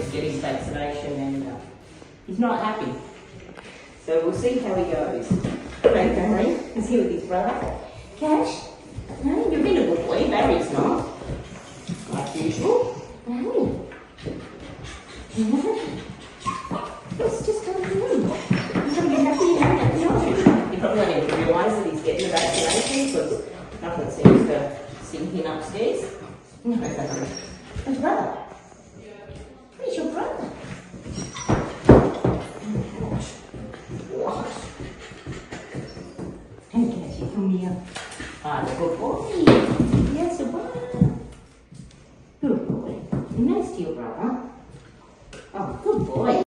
to get his vaccination and he's not happy. So we'll see how he goes. Okay, Barry, he's here with his brother. Cash, no, you've been a good boy. Barry's not. Like usual. No. Let's just go in. He's going to get happy and no. You probably don't even realise that he's getting the vaccination because nothing seems to sink in upstairs. No, Barry. His brother. Where's your brother? What? Come here, come here. Ah, good boy. Yes, a boy. Good boy. Nice to your brother. Oh, good boy.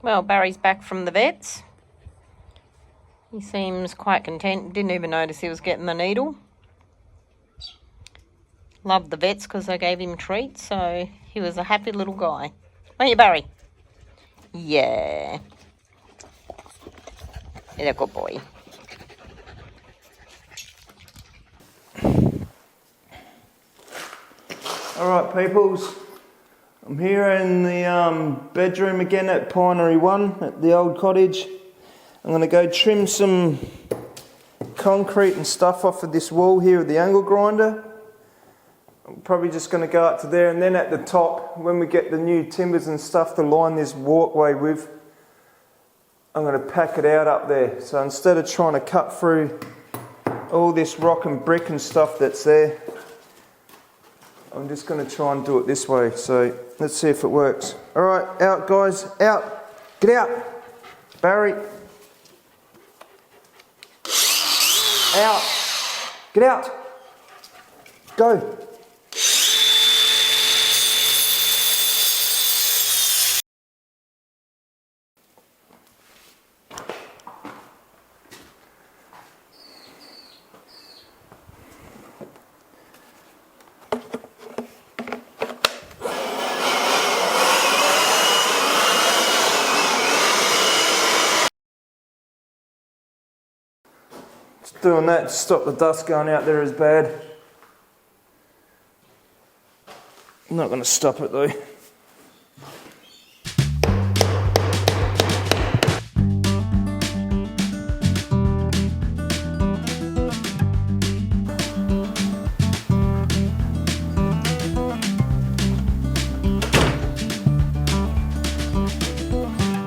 Well, Barry's back from the vets. He seems quite content. Didn't even notice he was getting the needle. Loved the vets because they gave him treats, so he was a happy little guy. Weren't you, Barry? Yeah. He's a good boy. Alright peoples, I'm here in the bedroom again at Pinery 1 at the old cottage. I'm going to go trim some concrete and stuff off of this wall here with the angle grinder. I'm probably just going to go up to there, and then at the top, when we get the new timbers and stuff to line this walkway with, I'm going to pack it out up there. So instead of trying to cut through all this rock and brick and stuff that's there, I'm just going to try and do it this way. So let's see if it works. Alright, out guys, out. Get out. Barry. Out. Get out. Go. Doing that to stop the dust going out there is bad. I'm not going to stop it though.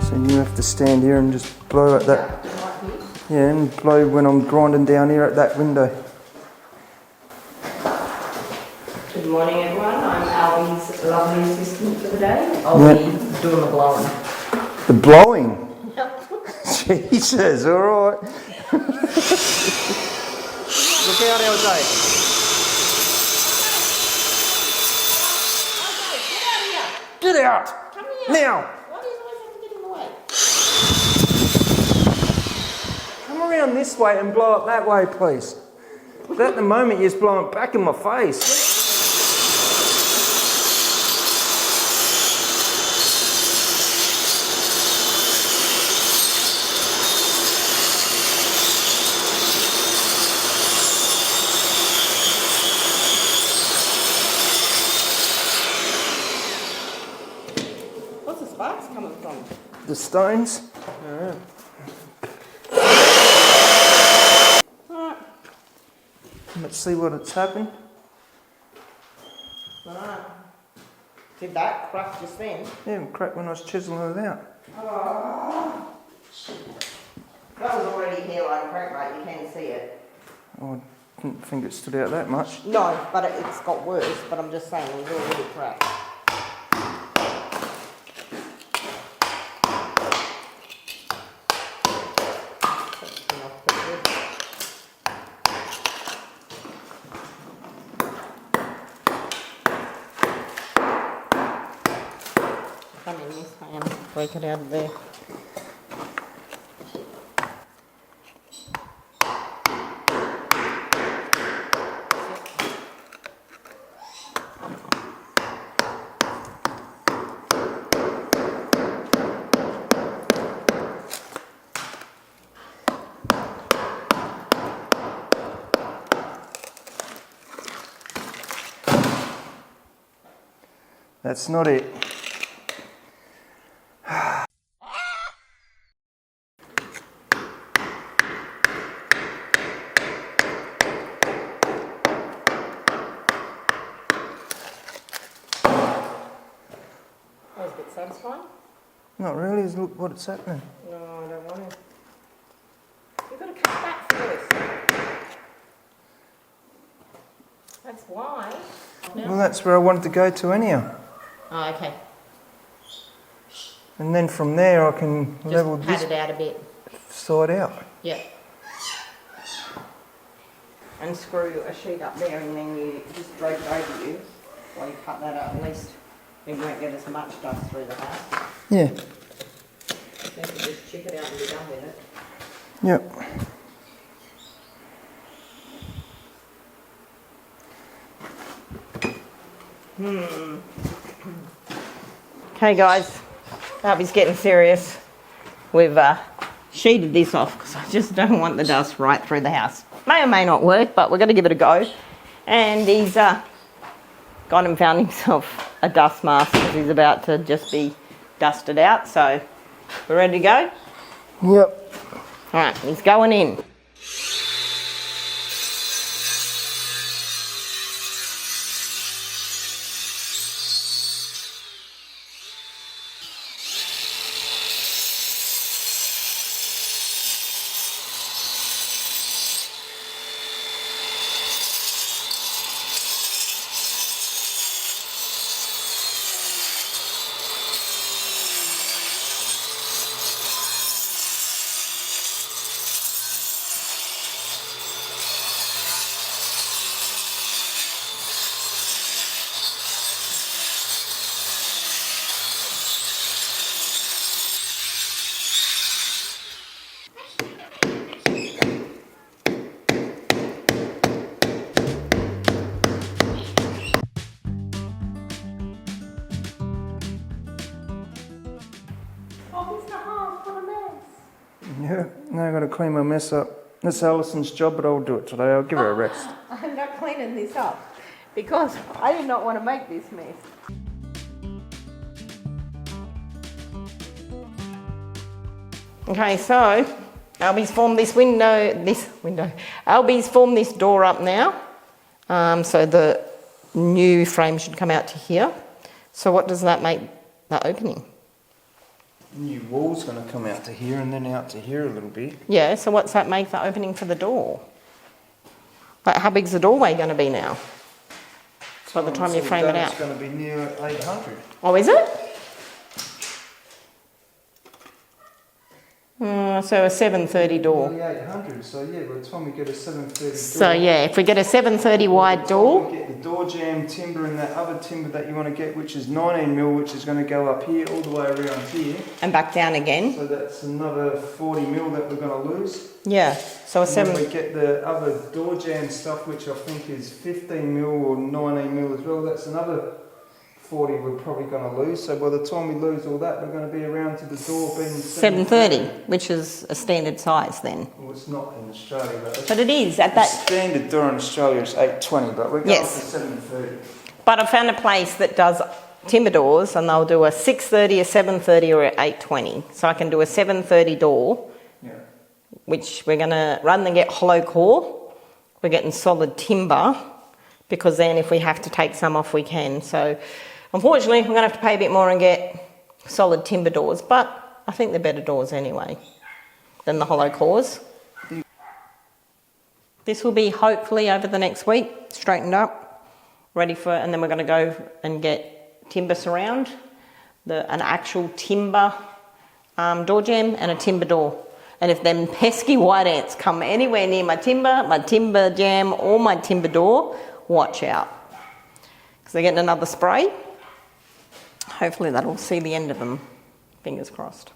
So you have to stand here and just blow at that. Yeah, and blow when I'm grinding down here at that window. Good morning everyone, I'm Albi's lovely assistant for the day. I'll be doing the blowing. The blowing? Yep. Jesus, alright. Look out, LJ. Get Get out! Come here! Now! Why do you always have to get in the way? Come around this way and blow up that way, please. But at the moment, you're just blowing back in my face. What's the sparks coming from? The stones. Let's see what it's happened. Right. Did that crack just then? Yeah, it cracked when I was chiseling it out. Oh. That was already here like crack, mate. You can see it. Oh, I didn't think it stood out that much. No, but it's got worse. But I'm just saying it was already cracked. Come in this way and break it out of there. That's not it. That was a bit satisfying. Not really. Look what's happening. No, I don't want to. You've got to cut back first. That's why. No? Well, that's where I wanted to go to anyhow. Oh, okay. And then from there I can Just level pat this it out a bit. side out. Yep. And screw a sheet up there and then you just drape it over you while you cut that up. At least you won't get as much dust through the house. Yeah. You can just chip it out and be done with it. Yep. Okay guys, Albi's getting serious. We've sheeted this off because I just don't want the dust right through the house. May or may not work, but we're going to give it a go. And he's gone and found himself a dust mask because he's about to just be dusted out. So we're ready to go? Yep. All right, he's going in. Yeah. Now I've got to clean my mess up. That's Alison's job, but I'll do it today. I'll give her a rest. I'm not cleaning this up because I did not want to make this mess. Okay, so Albi's formed this window. Albi's formed this door up now. So the new frame should come out to here. So what does that make the opening? New wall's going to come out to here and then out to here a little bit. Yeah, so what's that make the opening for the door? Like how big's the doorway going to be now? By the time you frame it out. It's going to be near 800. Oh, is it? So a 730 door. Nearly 800, so yeah, by the time we get a 730 door. So yeah, if we get a 730 wide door. We get the door jamb timber and that other timber that you want to get, which is 19mm, which is going to go up here, all the way around here. And back down again. So that's another 40mm that we're going to lose. Yeah, so a And 7... then we get the other door jamb stuff, which I think is 15mm or 19mm as well. That's another 40 we're probably going to lose. So by the time we lose all that, we're going to be around to the door being 730, which is a standard size then. Well, it's not in Australia, But it is at the that... standard door in Australia is 820, but we're going Yes. for 730. But I found a place that does timber doors and they'll do a 630, a 730 or an 820. So I can do a 730 door, Yeah. which we're going to, rather than get hollow core, we're getting solid timber, because then if we have to take some off, we can. So unfortunately, we're going to have to pay a bit more and get solid timber doors, but I think they're better doors anyway than the hollow cores. This will be hopefully over the next week, straightened up, ready for, and then we're going to go and get timber surround, an actual timber door jamb and a timber door. And if them pesky white ants come anywhere near my timber jam or my timber door, watch out. Because they're getting another spray. Hopefully that'll see the end of them. Fingers crossed.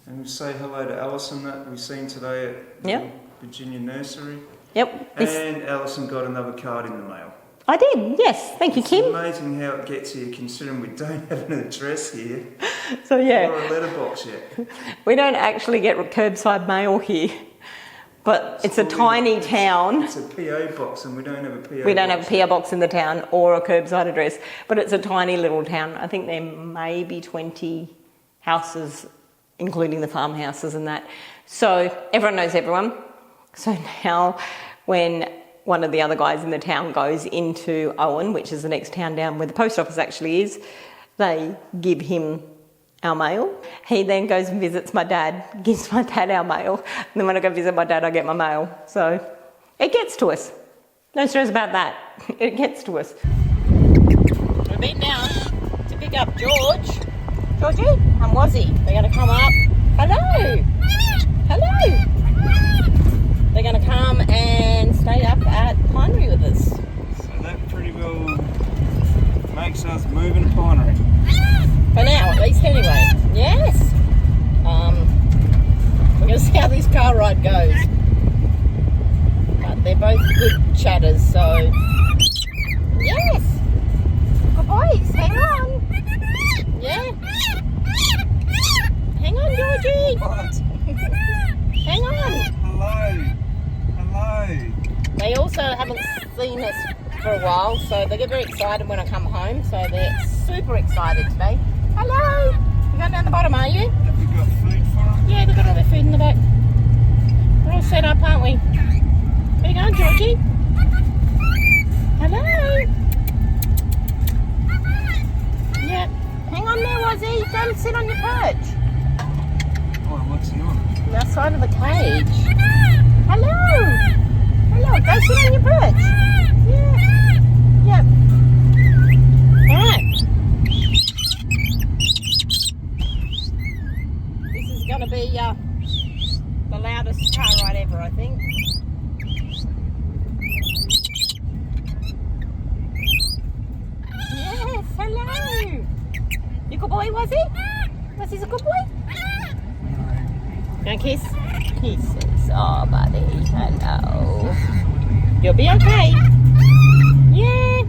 And we say hello to Alison that we've seen today at the Virginia Nursery. Yep. And Alison got another card in the mail. I did, yes. Thank you, Kim. It's amazing how it gets here, considering we don't have an address here So yeah. or a letterbox yet. We don't actually get curbside mail here. But it's a tiny town. It's a PO box, and we don't have a PO. We don't have a PO box in the town or a curbside address, but it's a tiny little town. I think there may be 20 houses, including the farmhouses and that. So everyone knows everyone. So now when one of the other guys in the town goes into Owen, which is the next town down where the post office actually is, they give him our mail. He then goes and visits my dad, gives my dad our mail, and then when I go visit my dad, I get my mail. So it gets to us. No stress about that. It gets to us. We've been down to pick up Georgie and Wazzy. They're going to come up. Hello. Hello. They're going to come and stay up at Pinery with us. So that pretty well makes us moving to Pinery. For now, at least, anyway. Yes. We're going to see how this car ride goes. But they're both good chatters, so... Yes. Good boys, hang on. Yeah. Hang on, Georgie. What? Hang on. Hello. Hello. They also haven't seen us for a while, so they get very excited when I come home, so they're super excited today. Hello! You're going down the bottom, are you? Have we got food for them? Yeah, we've got all their food in the back. We're all set up, aren't we? Where you going, Georgie? Hello! Yeah. Hang on there, Wazzy. Don't sit on your perch. Oh, what's he on? The outside of the cage. Hello! Hello, go sit on your perch. Yeah. Yep. Alright. This is going to be the loudest car ride ever, I think. Yes, hello. You good boy, was he? Was he a good boy? Can I kiss? Kisses. Oh, buddy. Hello. You'll be okay. Yeah.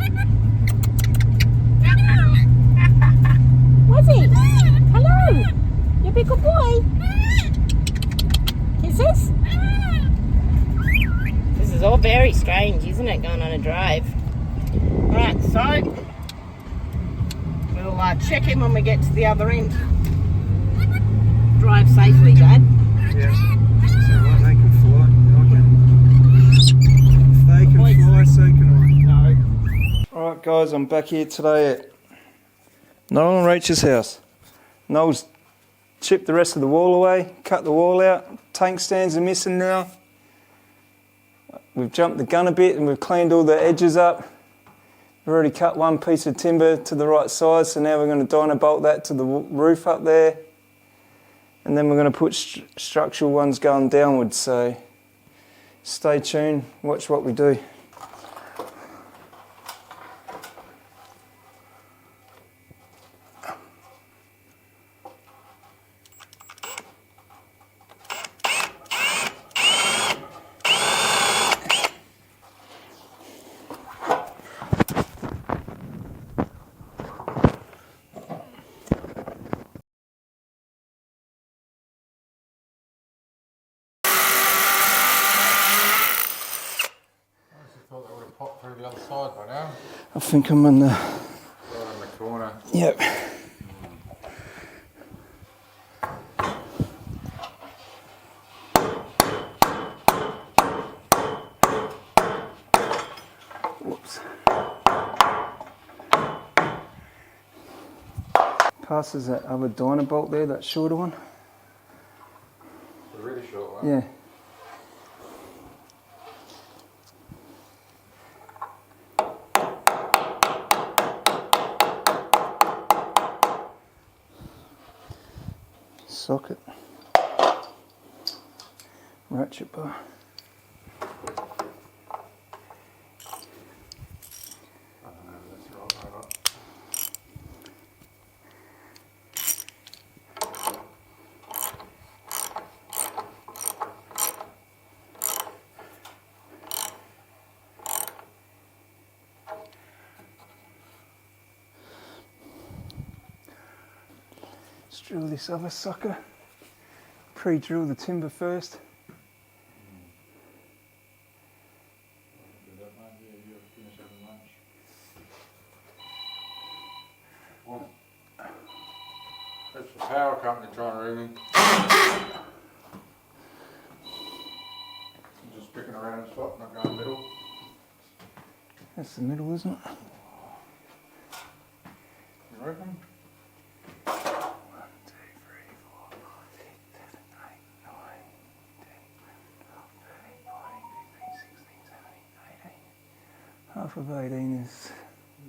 Was he? Hello. You'll be a good boy. Kisses? This is all very strange, isn't it, going on a drive? Right, so we'll check in when we get to the other end. Drive safely, Dad. Yeah. So right, they can fly. If they can fly, so can I. No. Alright guys, I'm back here today at Noel and Rachel's house. Noel's chipped the rest of the wall away, cut the wall out, tank stands are missing now. We've jumped the gun a bit and we've cleaned all the edges up. We've already cut one piece of timber to the right size, so now we're going to dynabolt that to the roof up there. And then we're going to put structural ones going downwards, so stay tuned, watch what we do. Thought they would have popped through the other side by now. I think I'm in the... Right in the corner. Yep. Whoops. Passes that other dynabolt there, that shorter one. The really short one. Yeah. Socket, ratchet bar. Let's drill this other sucker. Pre-drill the timber first. That's the power company trying to ring me. I'm just picking around the spot, not going middle. That's the middle, isn't it? You reckon? 1, 2, 3, 4, 5, 6, 7, 8, 9, 10, 11, 12, 13, 14, 15, 16, 17, 18. Half of 18 is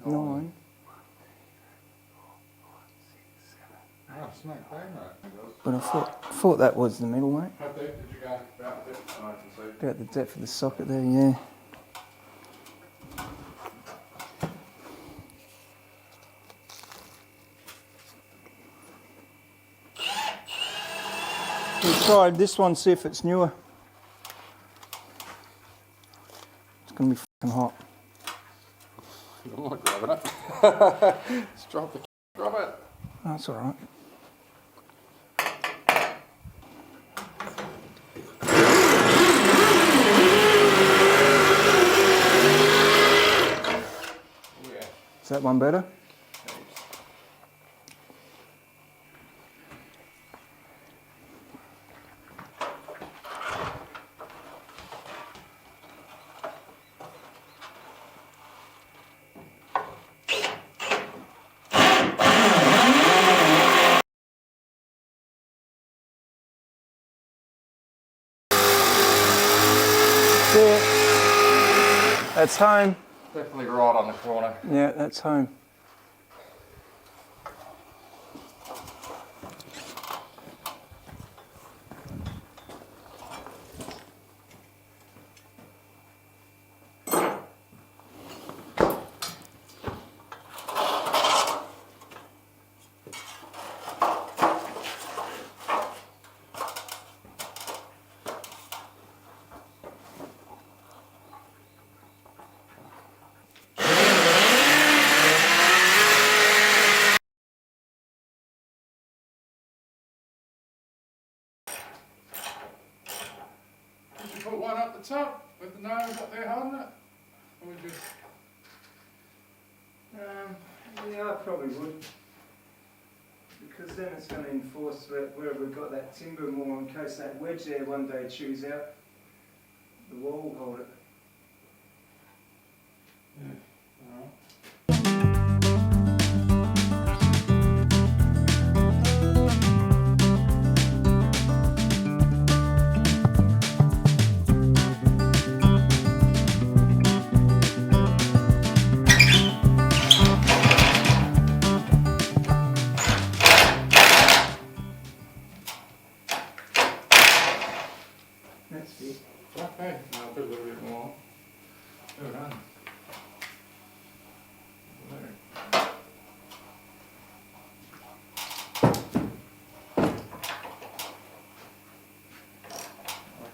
9. Oh, smack bang, mate. But I thought that was the middle, mate. How deep did you go? About the depth, I can see. About the depth of the socket there, yeah. We'll try this one, see if it's newer. It's going to be fucking hot. I'm not grabbing it. Just drop it. That's alright. Yeah. Is that one better? That's home. Definitely right on the corner. Yeah, that's home. Did you put one up the top with the nose up there holding it? Or we just... Yeah, I probably would. Because then it's going to enforce where we've got that timber more in case that wedge there one day chews out. The wall will hold it. Yeah. Alright. That's it. Okay, now I'll do a little bit more. Well done. There.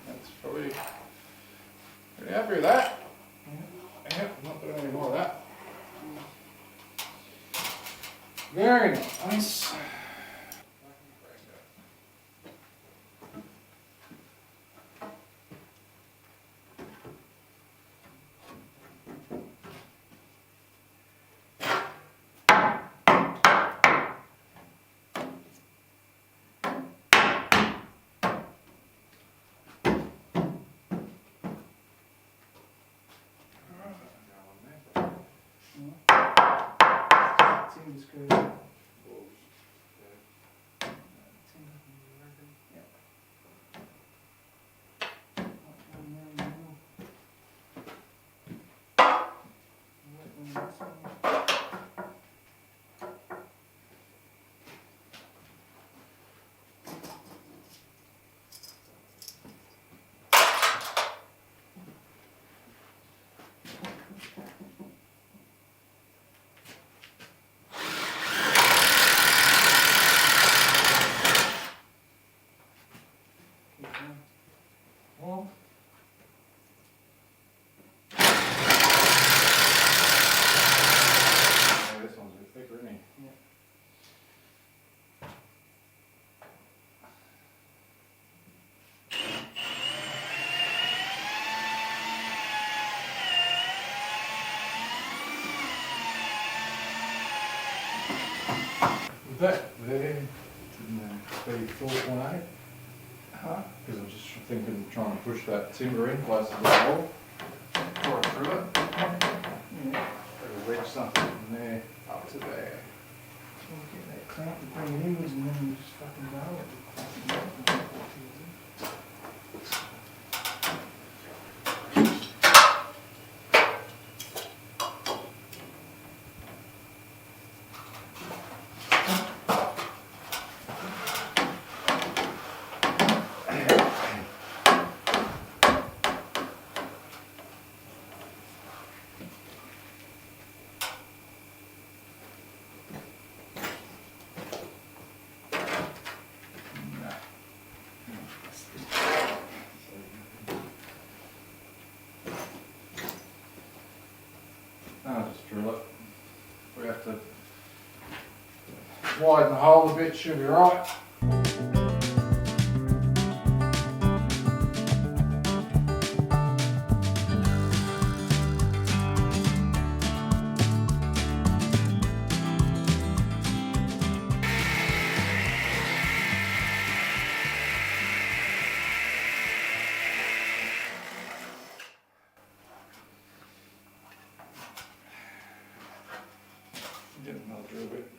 That's probably pretty happy with that. Yep, not doing any more of that. Very nice. Timber screw. back there, be 4.8. Huh? Because I'm just thinking, trying to push that timber in closer to the wall. Pour it through it. Yeah. Maybe wedge something from there up to there. We'll get that clamp and bring it inwards and then we'll just fucking go. I'll just drill it. We have to widen the hole a bit, should be right. Get another drill bit.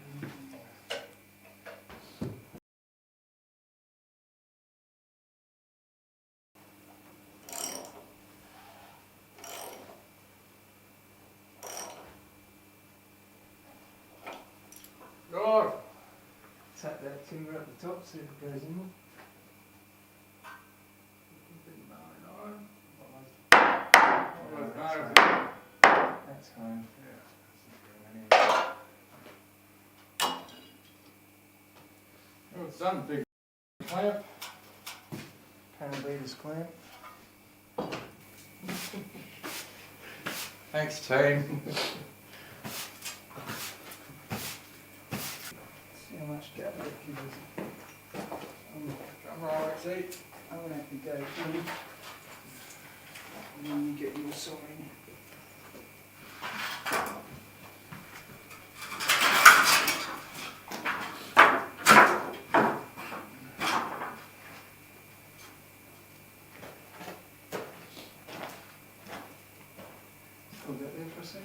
Good. Tap that timber at the top, see if it goes in. That's fine. Oh, it's done, big clamp. Parabeater's clamp. Thanks, team. See how much gap that gives us. Come right, see. I'm going to have to go in. And then you get your sawing. Hold that there for a sec.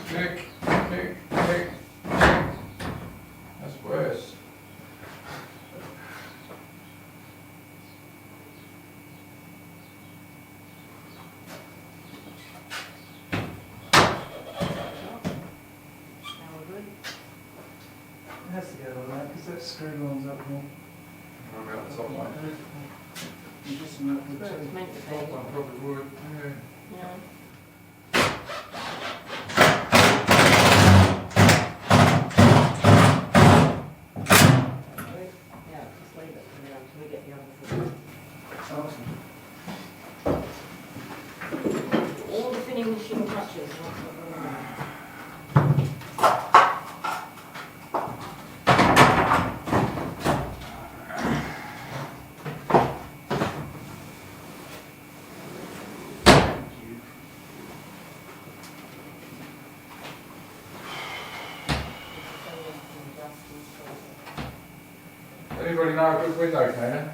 Kick, kick, kick. That's worse. It has to go like that because that screw line's up here. What about the top one? You just knock the That's where it's two. meant to Top be. one probably would, yeah. Yeah. Yeah, just leave it for now until we get the other Awesome. all the finishing touches. Anybody know a good window cleaner?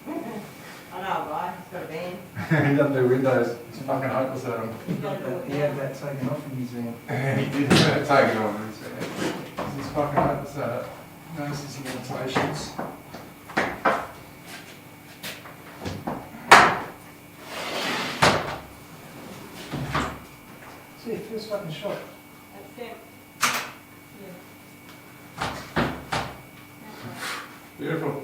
I know a guy, he's got a van. He doesn't do windows. He's fucking hopeless at them. He had that taken off in his van. He did have that taken on. He's fucking hopeless at it. Knows his limitations. See, it feels fucking shot. That's it. Beautiful.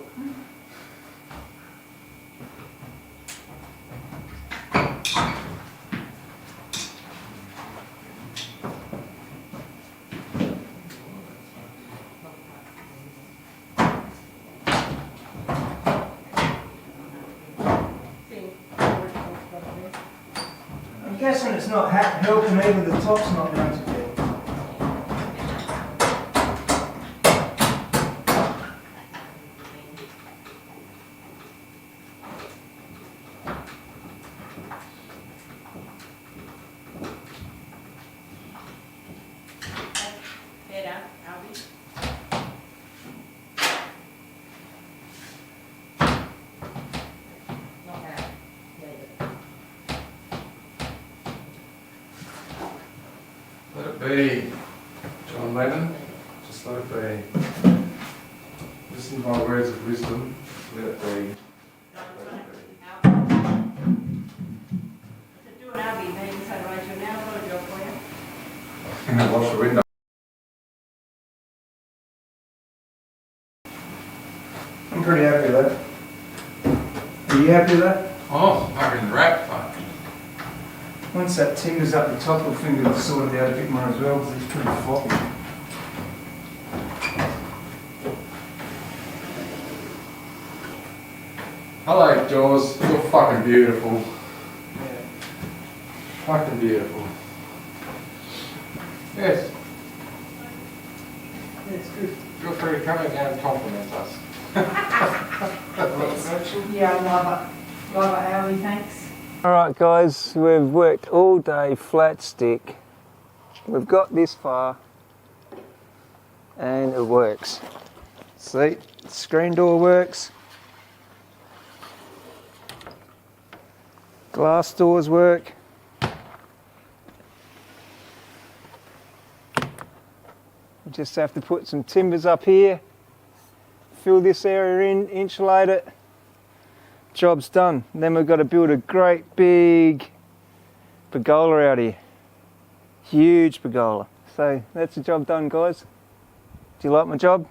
I'm guessing it's not helping either, the top's not going to be. Better, Albi. Not bad. Let it be, John Lennon. Just let it be. Listen to my words of wisdom. Let it be. Do an Albi, then so Rachel, now I've got a job for you. And wash the window. I'm pretty happy with that. Are you happy with that? Oh, fucking wrap, fuck. Once that timber's up the top, we'll think it'll sort it out a bit more as well, because it's pretty floppy. Hello, Jaws. You're fucking beautiful. Yeah. Fucking beautiful. Yes. Yeah, it's good. Feel free to come in here and compliment us. Yeah, I love it. Love it, Albi, thanks. Alright guys, we've worked all day flat stick. We've got this far and it works. See, the screen door works. Glass doors work. We just have to put some timbers up here, fill this area in, insulate it. Job's done. And then we've got to build a great big pergola out here. Huge pergola. So that's the job done, guys. Do you like my job?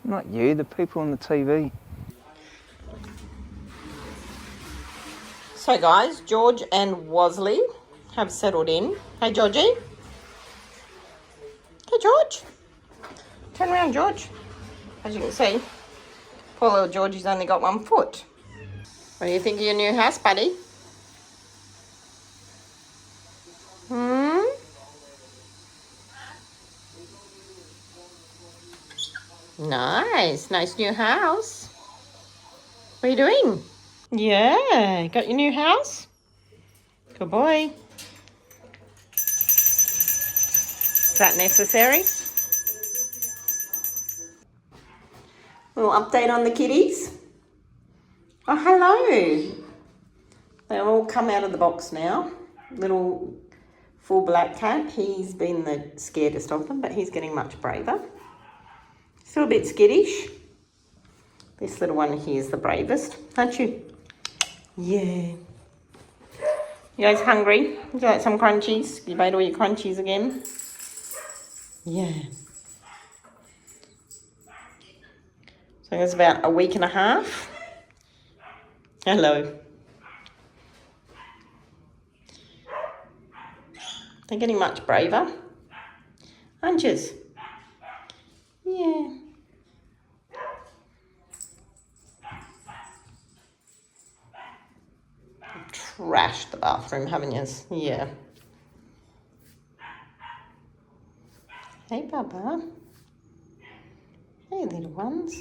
Not you, the people on the TV. So guys, George and Wasley have settled in. Hey Georgie. Hey George. Turn around, George. As you can see, poor little Georgie's only got 1 foot. What do you think of your new house, buddy? Nice. Nice new house. What are you doing? Yeah. Got your new house? Good boy. Is that necessary? Little update on the kitties. Oh, hello. They all come out of the box now. Little full black cat. He's been the scaredest of them, but he's getting much braver. Still a bit skittish. This little one here is the bravest, aren't you? Yeah. You guys hungry? Would you like some crunchies? You made all your crunchies again? Yeah. So it's about a week and a half. Hello. They're getting much braver, aren't you? Yeah. Trashed the bathroom, haven't you? Yeah. Hey, Baba. Hey, little ones.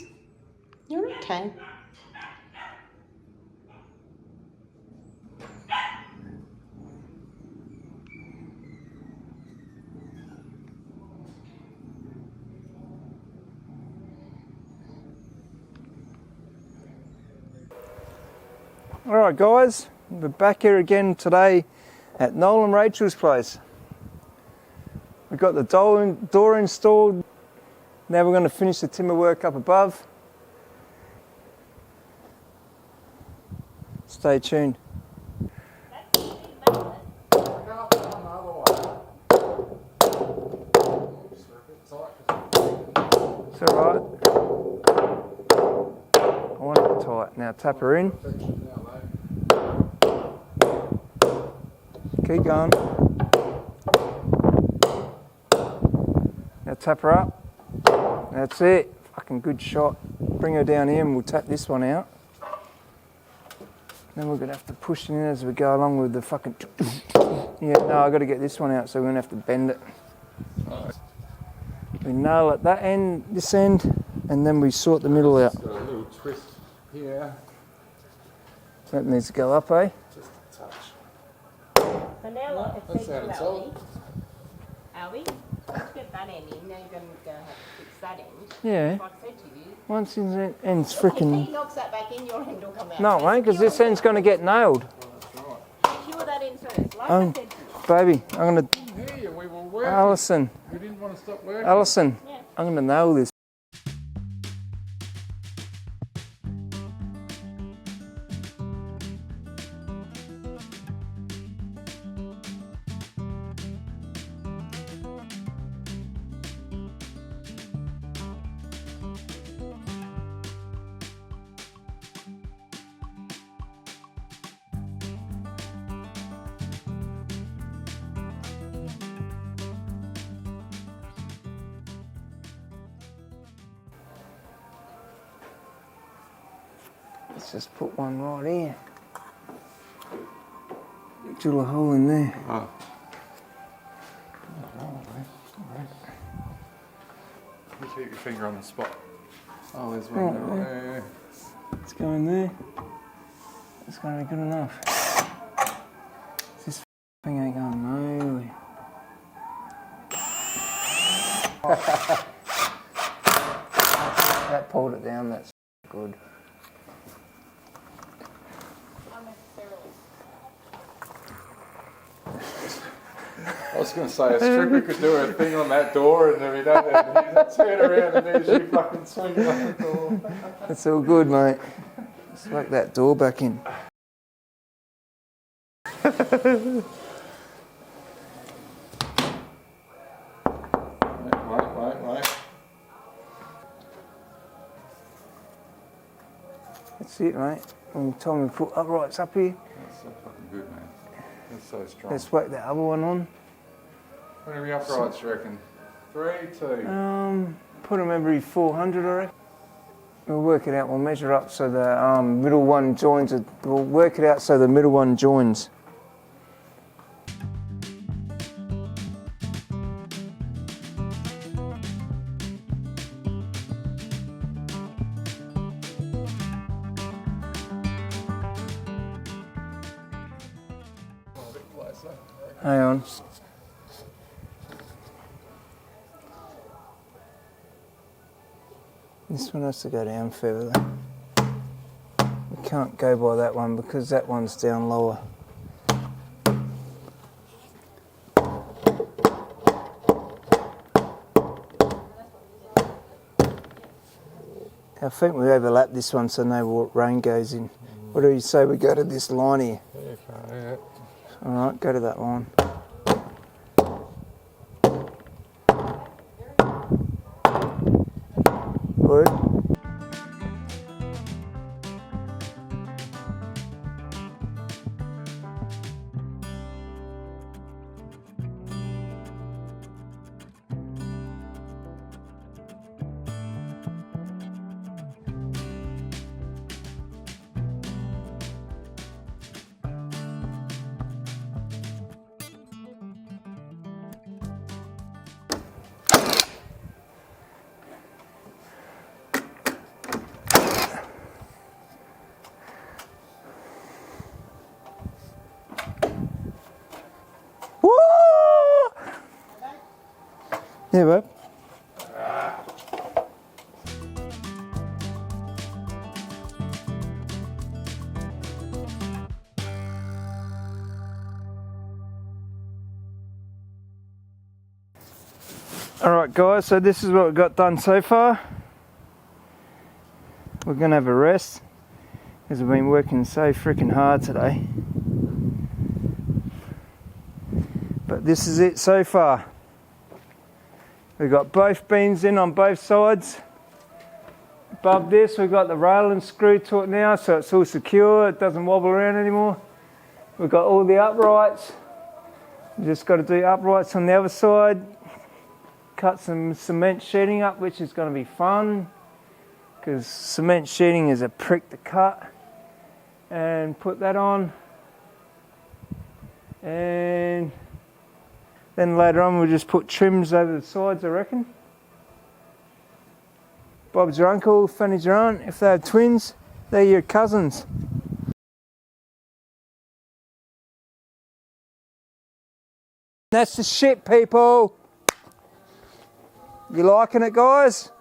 You're okay. Alright guys, we're back here again today at Noel and Rachel's place. We've got the door installed. Now we're going to finish the timber work up above. Stay tuned. It's alright. I want it tight. Now tap her in. Keep going. Now tap her up. That's it. Fucking good shot. Bring her down here and we'll tap this one out. Then we're going to have to push it in as we go along with the fucking... Yeah, no, I've got to get this one out, so we're going to have to bend it. We nail at that end, this end, and then we sort the middle out. It's got a little twist here. That needs to go up, eh? Just a touch. So now, like I said to Albi, get that end in. Now you're going to have to fix that end. Yeah. Like I said to you. Once the end's If he freaking... knocks that back in, your end will come out. No, mate, because this end's going to get nailed. Secure that end first. Like Oh, I said to you. baby, I'm going to... Here you, we were working. Alison, We didn't want to stop working. Alison, Yeah. I'm going to nail this. Let's just put one right here. Drill a hole in there. Oh. You keep your finger on the spot. Oh, there's one Right there. there. Yeah. Let's go in there. It's going to be good enough. This thing ain't going nowhere. That pulled it down, that's good. I was going to say, a stripper could do a thing on that door and if he done it, he'd turn around and there's you fucking swinging on the door. That's all good, mate. Let's whack that door back in. Wait. That's it, mate. When the time we put uprights up here, That's so fucking good, man. That's so strong. let's whack that other one on. What are we uprights, you reckon? 3, 2. Put them every 400, I reckon. We'll work it out. We'll measure up so the middle one joins. We'll work it out so the middle one joins. A bit closer. Hang on. This one has to go down further. We can't go by that one because that one's down lower. I think we overlap this one so no rain goes in. What do you say we go to this line here? Okay, Alright, go to that line. Good. Yeah, babe. Alright guys, so this is what we've got done so far. We're going to have a rest because we've been working so freaking hard today. But this is it so far. We've got both beams in on both sides. Above this we've got the railing screwed to it now, so it's all secure, it doesn't wobble around anymore. We've got all the uprights. We've just got to do uprights on the other side. Cut some cement sheeting up, which is going to be fun because cement sheeting is a prick to cut. And put that on. And then later on we'll just put trims over the sides, I reckon. Bob's your uncle, Fanny's your aunt. If they have twins, they're your cousins. That's the shit, people. You liking it, guys?